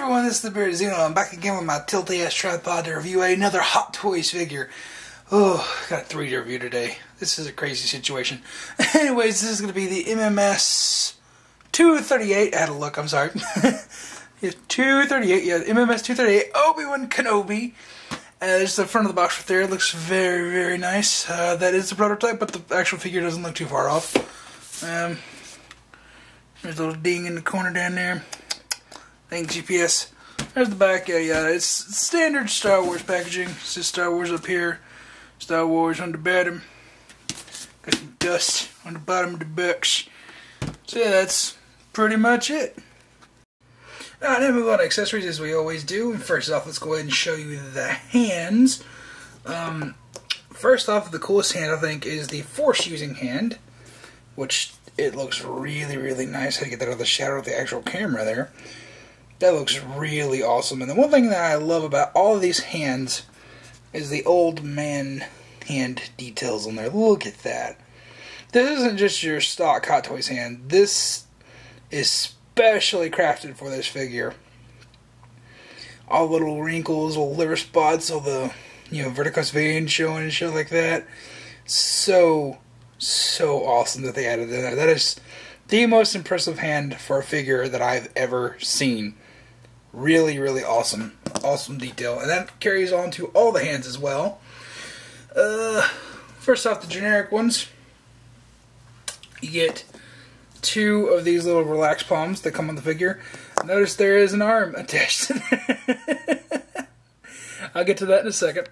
everyone, this is the Bearded Xeno. I'm back again with my tilty-ass tripod to review another Hot Toys figure. Oh, got 3 to review today. This is a crazy situation. Anyways, this is going to be the MMS 238. I had to look, I'm sorry. Yeah, 238, yeah, MMS 238, Obi Wan Kenobi. There's the front of the box right there. It looks very, very nice. That is the prototype, but the actual figure doesn't look too far off. There's a little ding in the corner down there. Thanks, GPS. There's the back. Yeah, it's standard Star Wars packaging. It's just Star Wars up here, Star Wars on the bottom. Got some dust on the bottom of the box. So yeah, that's pretty much it. Now move on to accessories as we always do. First off, let's go ahead and show you the hands. First off, the coolest hand I think is the Force-using hand, which it looks really, really nice. How to get that out of the shadow of the actual camera there. That looks really awesome. And the one thing that I love about all of these hands is the old man hand details on there. Look at that. This isn't just your stock Hot Toys hand. This is specially crafted for this figure. All the little wrinkles, little liver spots, all the verticose veins showing and shit like that. So awesome that they added in there. That is the most impressive hand for a figure that I've ever seen. Really, really awesome. Awesome detail. And that carries on to all the hands as well. First off, the generic ones. You get 2 of these little relax palms that come on the figure. Notice there is an arm attached to that. I'll get to that in a second.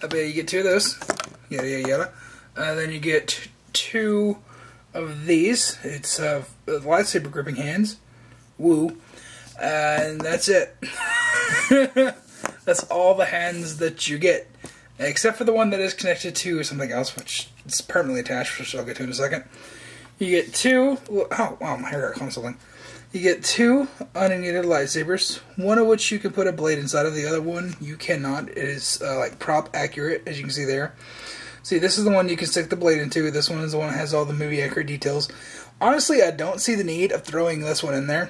I bet you get 2 of those. Yada. Then you get 2 of these. It's lightsaber gripping hands. Woo. And that's it. That's all the hands that you get. Except for the one that is connected to something else, which is permanently attached, which I'll get to in a second. You get 2... Oh, wow, my hair got caught on something. You get 2 unignited lightsabers, one of which you can put a blade inside of, the other one you cannot. It is like prop accurate, as you can see there. See, this is the one you can stick the blade into. This one is the one that has all the movie accurate details. Honestly, I don't see the need of throwing this one in there.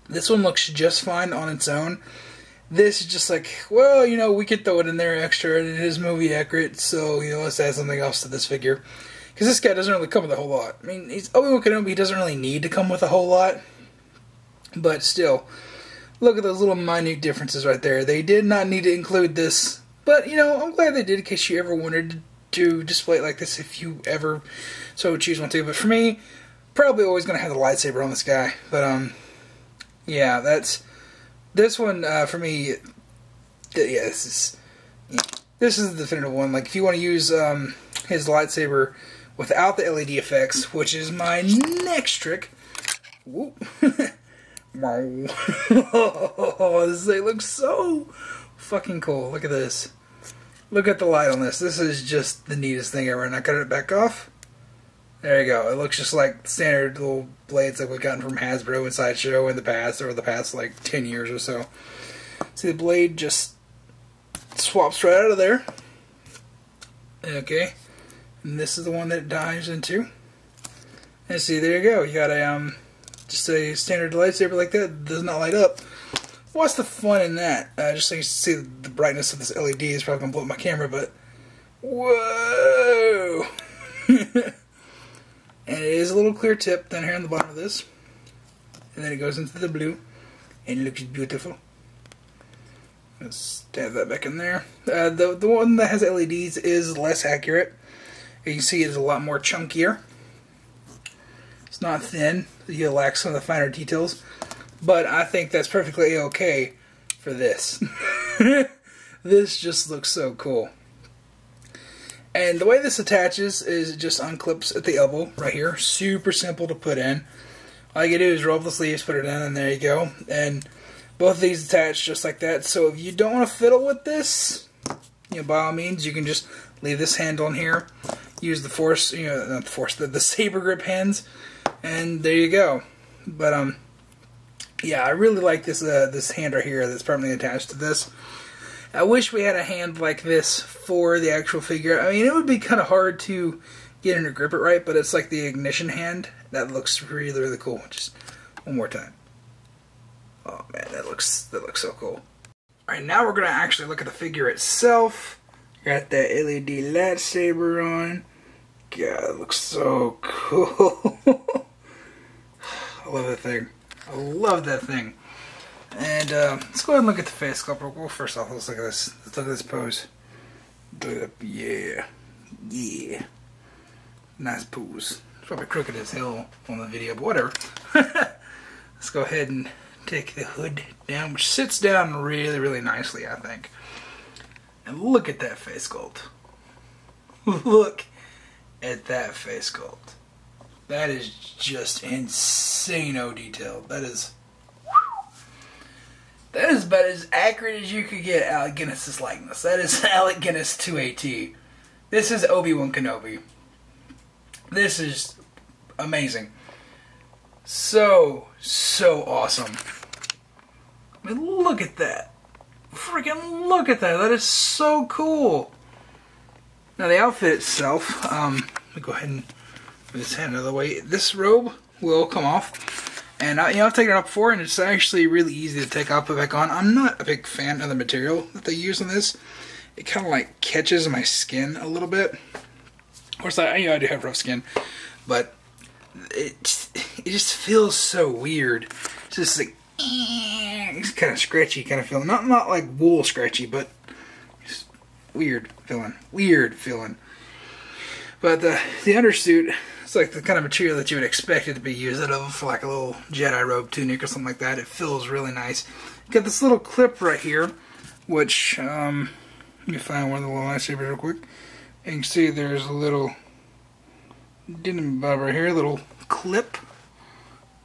This one looks just fine on its own. This is just like, well, we could throw it in there extra, and it is movie accurate, so, let's add something else to this figure. Because this guy doesn't really come with a whole lot. I mean, he's Obi Wan Kenobi, he doesn't really need to come with a whole lot. But still, look at those little minute differences right there. They did not need to include this. But, I'm glad they did in case you ever wanted to display it like this if you ever so choose one to. But for me, probably always going to have the lightsaber on this guy. But, yeah, this one, for me, yeah, this is the definitive one. Like, if you want to use his lightsaber without the LED effects, which is my next trick. Whoop. Oh, this thing looks so fucking cool. Look at this. Look at the light on this. This is just the neatest thing ever. And I cut it back off. There you go. It looks just like standard little blades like we've gotten from Hasbro and Sideshow in the past, over the past like 10 years or so. See, the blade just swaps right out of there. Okay. And this is the one that it dives into. And see, there you go. You got a just a standard lightsaber like that. It does not light up. What's the fun in that? Just so you see the brightness of this LED is probably going to blow up my camera, but whoa! And it is a little clear tip down here on the bottom of this. And then it goes into the blue. And it looks beautiful. Let's stab that back in there. The one that has LEDs is less accurate. You can see it's a lot more chunkier. It's not thin. You lack some of the finer details. But I think that's perfectly okay for this. This just looks so cool. And the way this attaches is it just unclips at the elbow right here. Super simple to put in. All you do is roll up the sleeves, put it in, and there you go. And both of these attach just like that. So if you don't want to fiddle with this, by all means, you can just leave this handle in here. Use the Force, not the Force, the saber grip hands, and there you go. But yeah, I really like this this hand right here that's permanently attached to this. I wish we had a hand like this for the actual figure. I mean, it would be kind of hard to get him to grip it right, but it's like the ignition hand. That looks really, really cool. Just one more time. Oh man, that looks looks so cool. Alright, now we're gonna actually look at the figure itself. Got that LED lightsaber on. God, it looks so cool. I love that thing. I love that thing. And let's go ahead and look at the face sculpt. Well, first off, let's look at this. Let's look at this pose. Yeah. Yeah. Nice pose. It's probably crooked as hell on the video, but whatever. Let's go ahead and take the hood down, which sits down really, really nicely, I think. And look at that face sculpt. Look at that face sculpt. That is just insane-o detailed. That is about as accurate as you could get Alec Guinness's likeness. That is Alec Guinness to a T. This is Obi Wan Kenobi. This is amazing. So awesome. I mean, look at that. Freaking look at that. That is so cool. Now the outfit itself, let me go ahead and move this hand out of the way. This robe will come off. And I've taken it off before, and it's actually really easy to take off and put back on. I'm not a big fan of the material that they use on this. It kind of like catches my skin a little bit. Of course, I do have rough skin, but it just feels so weird. It's just like it's kind of scratchy kind of feeling. Not like wool scratchy, but just weird feeling. Weird feeling. But the undersuit, it's like the kind of material that you would expect it to be used out of for like a little Jedi robe tunic or something like that. It feels really nice. You got this little clip right here, which let me find one of the little lightsabers real quick. You can see there's a little denim bob right here, a little clip,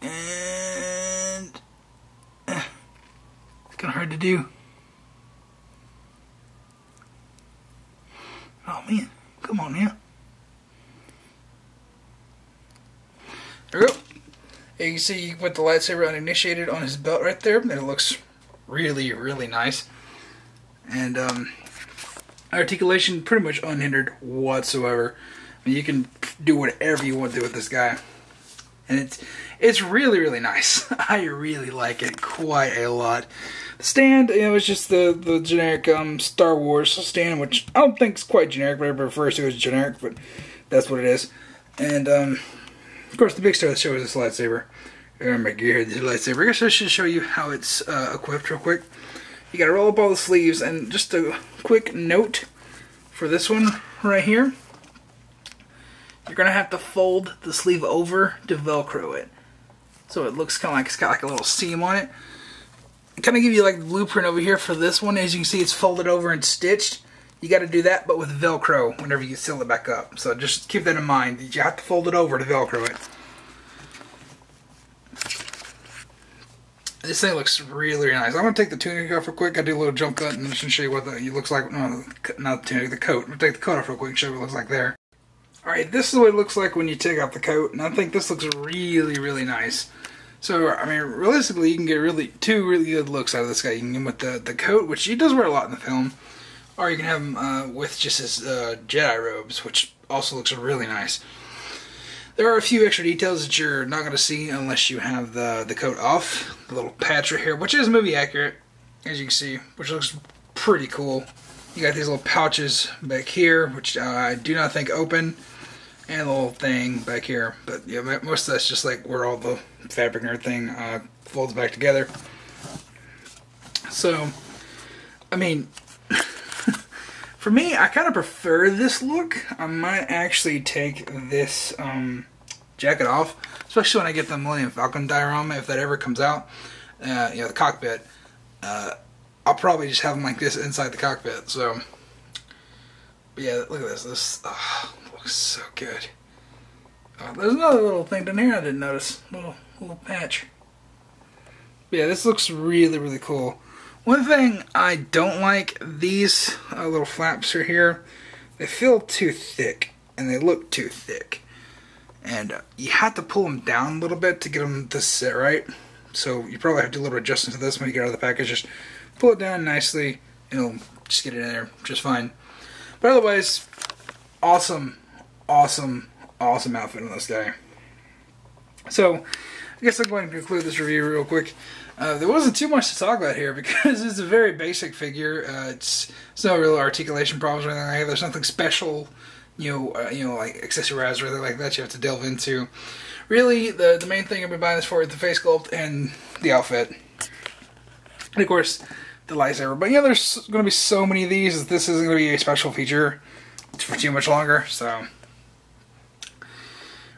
and it's kind of hard to do. Oh man, come on now. There we go. You can see you put the lightsaber uninitiated on his belt right there, and it looks really, really nice. And articulation pretty much unhindered whatsoever. I mean, you can do whatever you want to do with this guy, and it's really, really nice. I really like it quite a lot. The stand, it's just the generic Star Wars stand, which I don't think is quite generic, but everybody refers to it as generic, but that's what it is. And of course, the big star of the show is this lightsaber. Oh my god, this lightsaber. I guess I should show you how it's equipped real quick. You gotta roll up all the sleeves, and just a quick note for this one right here. You're gonna have to fold the sleeve over to Velcro it. So it looks kind of like it's got like a little seam on it. I kind of give you like the blueprint over here for this one. As you can see, it's folded over and stitched. You got to do that, but with Velcro whenever you seal it back up. So just keep that in mind. You have to fold it over to Velcro it. This thing looks really, really nice. I'm going to take the tunic off real quick. I do a little jump cut and just show you what it looks like. No, not the tunic, the coat. I'm going to take the coat off real quick and show you what it looks like there. Alright, this is what it looks like when you take off the coat. And I think this looks really, really nice. So, I mean, realistically, you can get two really good looks out of this guy. You can get him with the coat, which he does wear a lot in the film. Or you can have him with just his Jedi robes, which also looks really nice. There are a few extra details that you're not going to see unless you have the coat off. The little patch right here, which is movie accurate, as you can see, which looks pretty cool. You got these little pouches back here, which I do not think open, and a little thing back here. But yeah, most of that's just like where all the fabric and everything folds back together. So, I mean, for me, I kind of prefer this look. I might actually take this jacket off, especially when I get the Millennium Falcon diorama, if that ever comes out. The cockpit. I'll probably just have them like this inside the cockpit. So, but yeah, look at this. This looks so good. There's another little thing down here I didn't notice. Little patch. But yeah, this looks really, really cool. One thing I don't like, these little flaps are here. They feel too thick, and they look too thick. And you have to pull them down a little bit to get them to sit right. So you probably have to do a little adjustment to this when you get out of the package. Just pull it down nicely, and it'll just get it in there just fine. But otherwise, awesome, awesome, awesome outfit on this guy. So, I guess I'm going to conclude this review real quick. There wasn't too much to talk about here because it's a very basic figure. It's no real articulation problems or anything like that. There's nothing special, like accessorized or anything like that you have to delve into. Really, the main thing I've been buying this for is the face sculpt and the outfit. And of course, the lightsaber. But there's going to be so many of these that this isn't going to be a special feature for too much longer, so...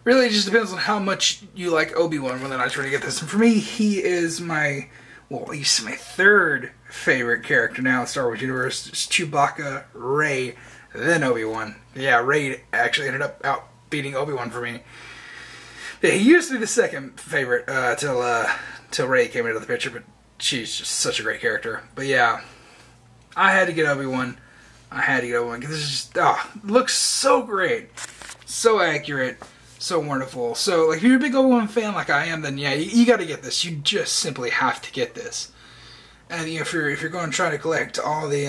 Really, it just depends on how much you like Obi Wan, whether or not you're going to get this. And for me, he is he's my third favorite character now in Star Wars universe. It's Chewbacca, Rey, then Obi Wan. Yeah, Rey actually ended up beating Obi Wan for me. Yeah, he used to be the second favorite till Rey came into the picture, but she's just such a great character. But yeah, I had to get Obi Wan. Because this is just it looks so great, so accurate. So wonderful. So, like, if you're a big Obi Wan fan like I am, then yeah, you got to get this. You just simply have to get this. And if you're going to try to collect all the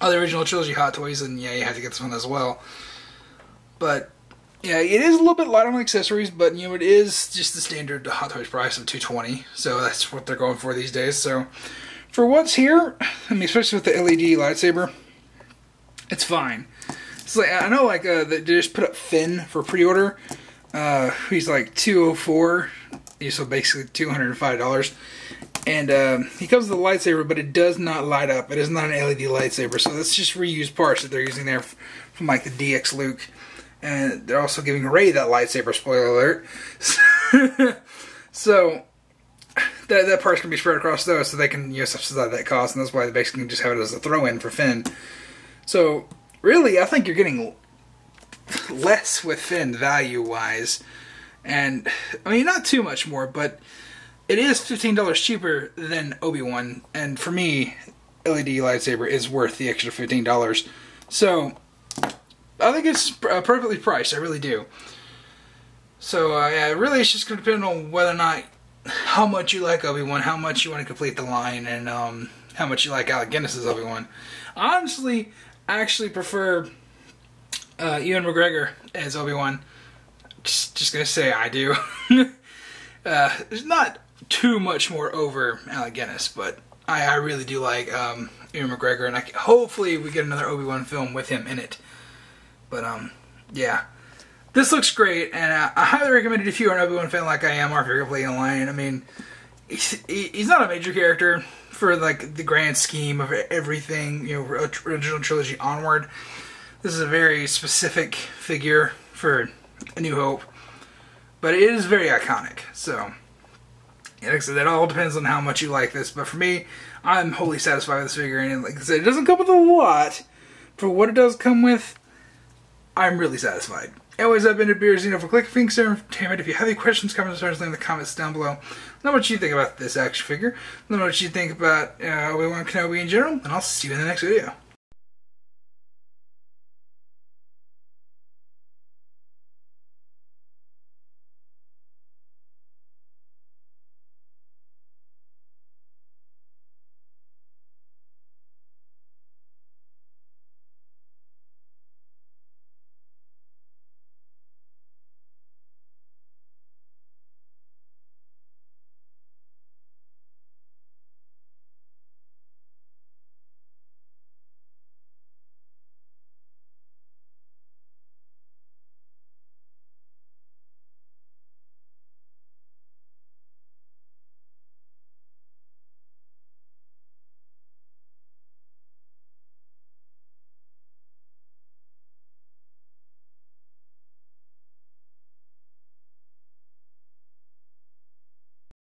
original trilogy Hot Toys, then yeah, you have to get this one as well. But yeah, it is a little bit light on accessories, but it is just the standard Hot Toys price of $220. So that's what they're going for these days. So for what's here, especially with the LED lightsaber, it's fine. It's like, I know, they just put up Finn for pre-order. He's like $204, so basically $205. And he comes with a lightsaber, but it does not light up. It is not an LED lightsaber, so that's just reused parts that they're using there from like the DX Luke. And they're also giving Rey that lightsaber. Spoiler alert. So that part's gonna be spread across those, so they can subsidize that cost, and that's why they basically just have it as a throw-in for Finn. So. Really, I think you're getting less with Finn value-wise. And, not too much more, but it is $15 cheaper than Obi-Wan. And for me, LED lightsaber is worth the extra $15. So, I think it's perfectly priced. I really do. So, yeah, really it's just going to depend on whether or not, how much you like Obi-Wan, how much you want to complete the line, and how much you like Alec Guinness's Obi-Wan. Honestly... I actually prefer Ewan McGregor as Obi-Wan. Just gonna say I do. There's not too much more over Alec Guinness, but I really do like Ewan McGregor, and hopefully we get another Obi-Wan film with him in it. But yeah, this looks great, and I highly recommend it if you're an Obi-Wan fan like I am, or if you're playing online. He's not a major character for like the grand scheme of everything, original trilogy onward. This is a very specific figure for A New Hope, but it is very iconic. So, yeah, like I said, that all depends on how much you like this. But for me, I'm wholly satisfied with this figure, and like I said, it doesn't come with a lot. For what it does come with, I'm really satisfied. Anyways, I've been to Beer Xeno for Click Finks Entertainment. If you have any questions, comments, or anything in the comments down below. Let me know what you think about this action figure. Let me know what you think about Obi Wan Kenobi in general, and I'll see you in the next video.